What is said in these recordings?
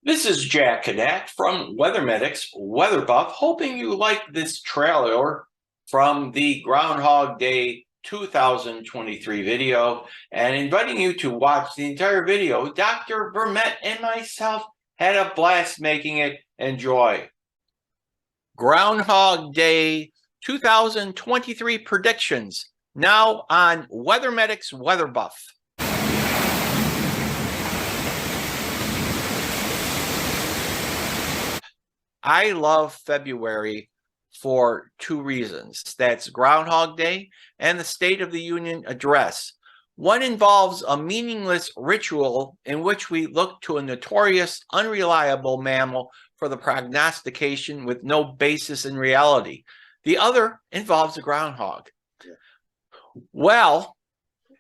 This is Jack Kanack from Weathermedics Weather Buff, hoping you like this trailer from the Groundhog Day 2023 video and inviting you to watch the entire video. Dr. Vermette and myself had a blast making it. Enjoy. Groundhog Day 2023 predictions now on Weathermedics Weather Buff. I love February for two reasons. That's Groundhog Day and the State of the Union address. One involves a meaningless ritual in which we look to a notorious, unreliable mammal for the prognostication with no basis in reality. The other involves a groundhog. Well,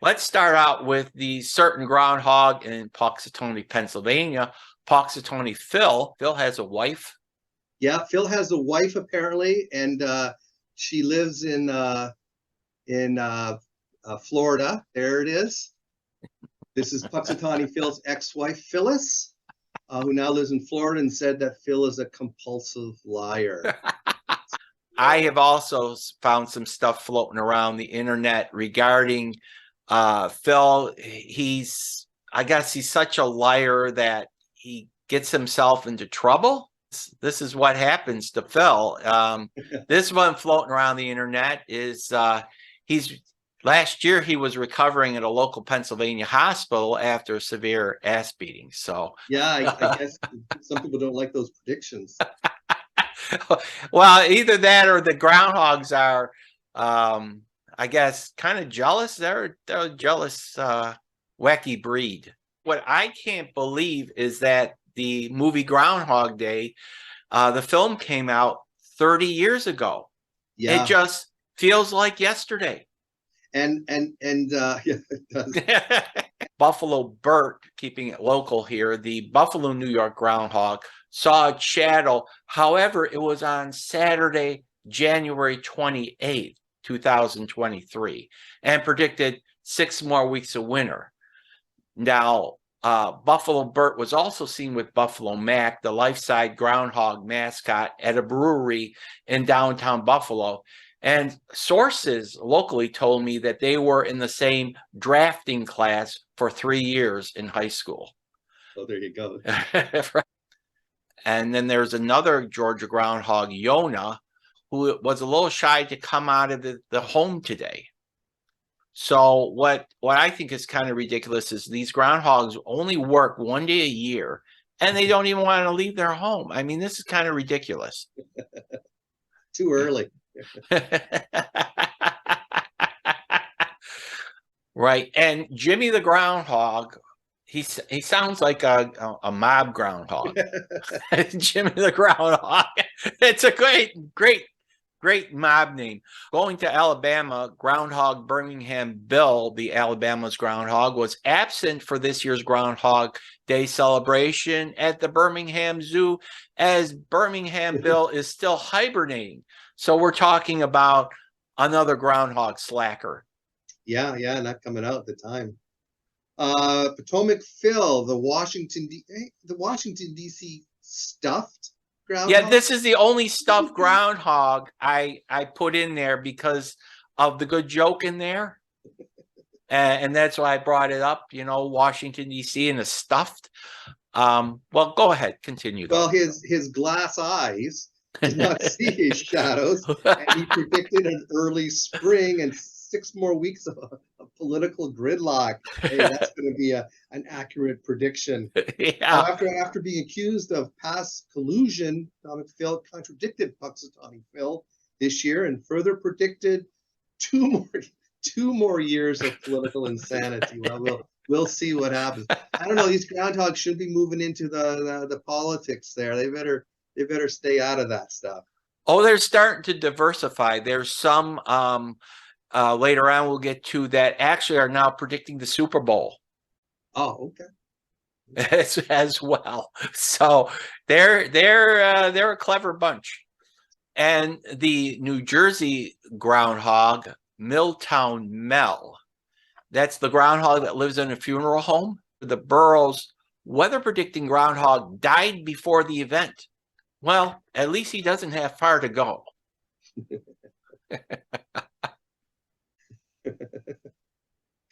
let's start out with the certain groundhog in Punxsutawney, Pennsylvania. Punxsutawney Phil. Phil has a wife. Yeah, Phil has a wife apparently, and she lives in Florida. There it is. This is Punxsutawney Phil's ex-wife, Phyllis, who now lives in Florida, and said that Phil is a compulsive liar. I have also found some stuff floating around the internet regarding Phil. I guess he's such a liar that he gets himself into trouble. This is what happens to Phil. This one floating around the internet is last year he was recovering at a local Pennsylvania hospital after a severe ass beating. So yeah, I guess some people don't like those predictions. Well, either that or the groundhogs are, I guess, kind of jealous. They're a jealous, wacky breed. What I can't believe is that the movie Groundhog Day, the film came out 30 years ago. Yeah. It just feels like yesterday. And yeah, it does. Buffalo Bert, keeping it local here, the Buffalo, New York groundhog saw a shadow. However, it was on Saturday, January 28th, 2023, and predicted 6 more weeks of winter. Now, Buffalo Bert was also seen with Buffalo Mac, the life-size groundhog mascot, at a brewery in downtown Buffalo. And sources locally told me that they were in the same drafting class for 3 years in high school. Oh, there you go. And then there's another Georgia groundhog, Yona, who was a little shy to come out of the home today. So what I think is kind of ridiculous is these groundhogs only work 1 day a year, and they don't even want to leave their home. I mean, this is kind of ridiculous. Too early. Right. And Jimmy the groundhog, he sounds like a mob groundhog. Jimmy the groundhog. It's a great mob name. Going to Alabama, Groundhog Birmingham Bill, the Alabama's groundhog, was absent for this year's Groundhog Day celebration at the Birmingham Zoo, as Birmingham Bill is still hibernating. So we're talking about another groundhog slacker. Yeah, not coming out at the time. Potomac Phil, the Washington DC stuffed groundhog. Yeah, this is the only stuffed groundhog I put in there because of the good joke in there. And that's why I brought it up, Washington, D.C. and the stuffed. Well, go ahead. Continue. Well, his glass eyes did not see his shadows. And he predicted an early spring and 6 more weeks of political gridlock. Hey, that's going to be an accurate prediction. Yeah. After being accused of past collusion, Potomac Phil contradicted Punxsutawney Phil this year and further predicted two more years of political insanity. Well, we'll see what happens. I don't know. These groundhogs should be moving into the politics there. They better stay out of that stuff. Oh, they're starting to diversify. There's some later on we'll get to that actually are now predicting the Super Bowl. Oh, okay. As well. So they're a clever bunch. And the New Jersey groundhog, Milltown Mel, that's the groundhog that lives in a funeral home. The burrows weather predicting Groundhog died before the event. Well, at least he doesn't have far to go.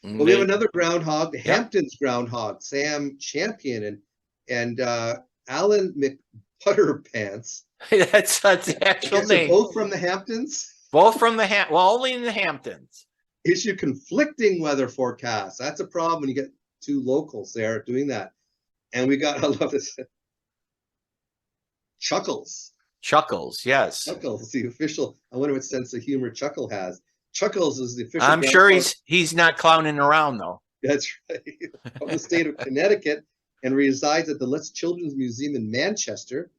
Well, we have another groundhog, the Hamptons groundhog, Sam Champion and Alan McButterpants. That's the actual name. Both from the Hamptons? Both from the only in the Hamptons. Issue conflicting weather forecasts. That's a problem when you get two locals there doing that. And we got, I love this. Chuckles, yes. Chuckles, the official. I wonder what sense of humor Chuckle has. Chuckles is the official. I'm sure he's not clowning around though. That's right. From the state of Connecticut and resides at the Letts Children's Museum in Manchester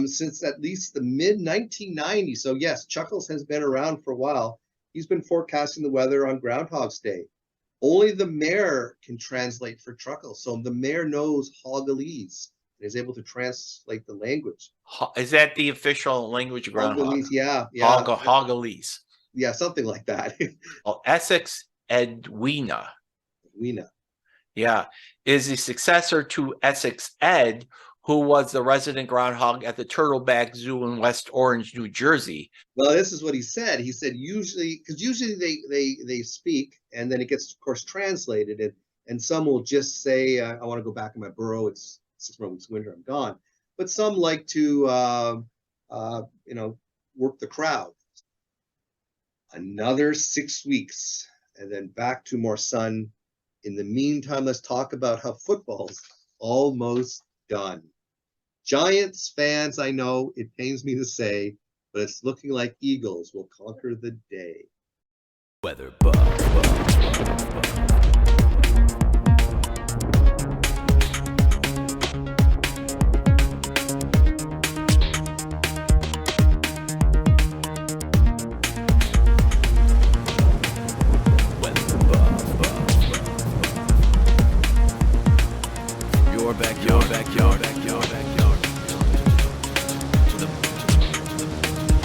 since at least the mid-1990s. So yes, Chuckles has been around for a while. He's been forecasting the weather on Groundhog's Day. Only the mayor can translate for Chuckles. So the mayor knows Hoggalese and is able to translate the language. Is that the official language of Groundhog? Hoggalese, yeah. Hoggalese. Yeah, something like that. Essex Edwina. Edwina. Yeah. Is the successor to Essex Ed, who was the resident groundhog at the Turtleback Zoo in West Orange, New Jersey. Well, this is what he said. He said usually they speak and then it gets, of course, translated. And some will just say, I want to go back in my burrow. It's 6 months winter, I'm gone. But some like to, work the crowd. Another 6 weeks and then back to more sun. In the meantime, let's talk about how football's almost done. Giants fans, I know it pains me to say, but it's looking like Eagles will conquer the day. Weather Your backyard. To the